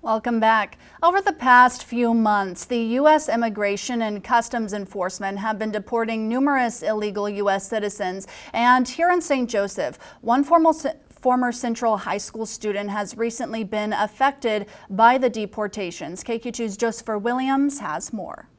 Welcome back. Over the past few months, the U.S. Immigration and Customs Enforcement have been deporting numerous illegal U.S. citizens. And here in St. Joseph, one former Central High School student has recently been affected by the deportations. KQ2's Joseph Williams has more.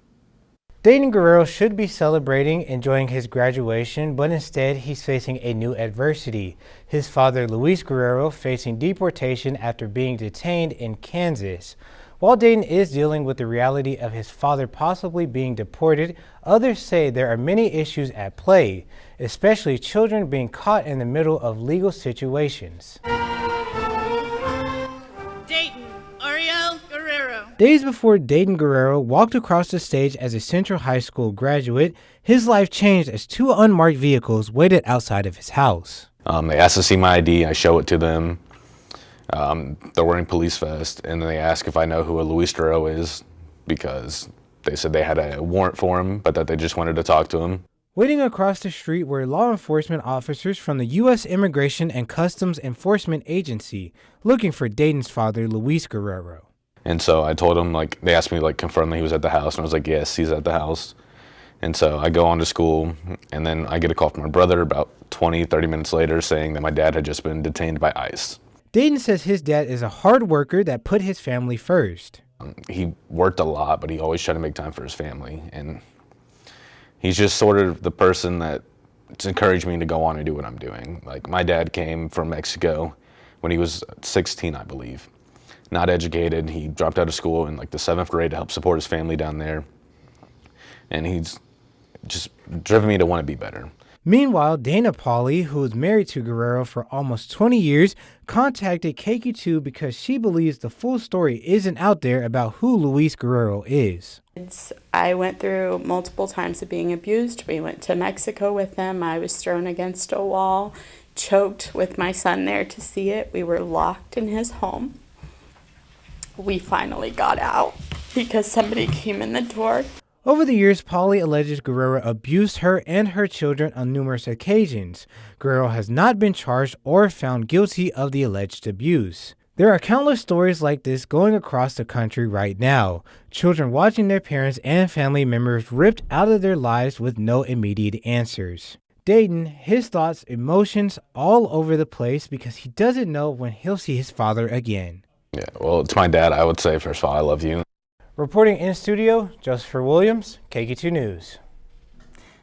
Dayton Guerrero should be celebrating, enjoying his graduation, but instead he's facing a new adversity. His father, Luis Guerrero, facing deportation after being detained in Kansas. While Dayton is dealing with the reality of his father possibly being deported, others say there are many issues at play, especially children being caught in the middle of legal situations. Days before Dayton Guerrero walked across the stage as a Central High School graduate, his life changed as two unmarked vehicles waited outside of his house. They asked to see my ID, I show it to them. They're wearing police vest, and then they ask if I know who a Luis Guerrero is, because they said they had a warrant for him, but that they just wanted to talk to him. Waiting across the street were law enforcement officers from the U.S. Immigration and Customs Enforcement Agency looking for Dayton's father, Luis Guerrero. And so I told him, they asked me confirm that he was at the house, and I was like, yes, he's at the house. And so I go on to school, and then I get a call from my brother about 20-30 minutes later saying that my dad had just been detained by ICE. Dayton says his dad is a hard worker that put his family first. He worked a lot, but he always tried to make time for his family. And he's just sort of the person that's encouraged me to go on and do what I'm doing. My dad came from Mexico when he was 16, I believe. Not educated. He dropped out of school in the 7th grade to help support his family down there. And he's just driven me to want to be better. Meanwhile, Dana Pauly, who was married to Guerrero for almost 20 years, contacted KQ2 because she believes the full story isn't out there about who Luis Guerrero is. I went through multiple times of being abused. We went to Mexico with them. I was thrown against a wall, choked with my son there to see it. We were locked in his home. We finally got out because somebody came in the door. Over the years, Pauly alleges Guerrero abused her and her children on numerous occasions. Guerrero has not been charged or found guilty of the alleged abuse. There are countless stories like this going across the country right now. Children watching their parents and family members ripped out of their lives with no immediate answers. Dayton, his thoughts, emotions all over the place because he doesn't know when he'll see his father again. Yeah, well, it's my dad. I would say, first of all, I love you. Reporting in studio, Joseph Williams, KQ2 News.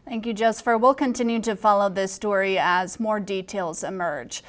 Thank you, Joseph. We'll continue to follow this story as more details emerge.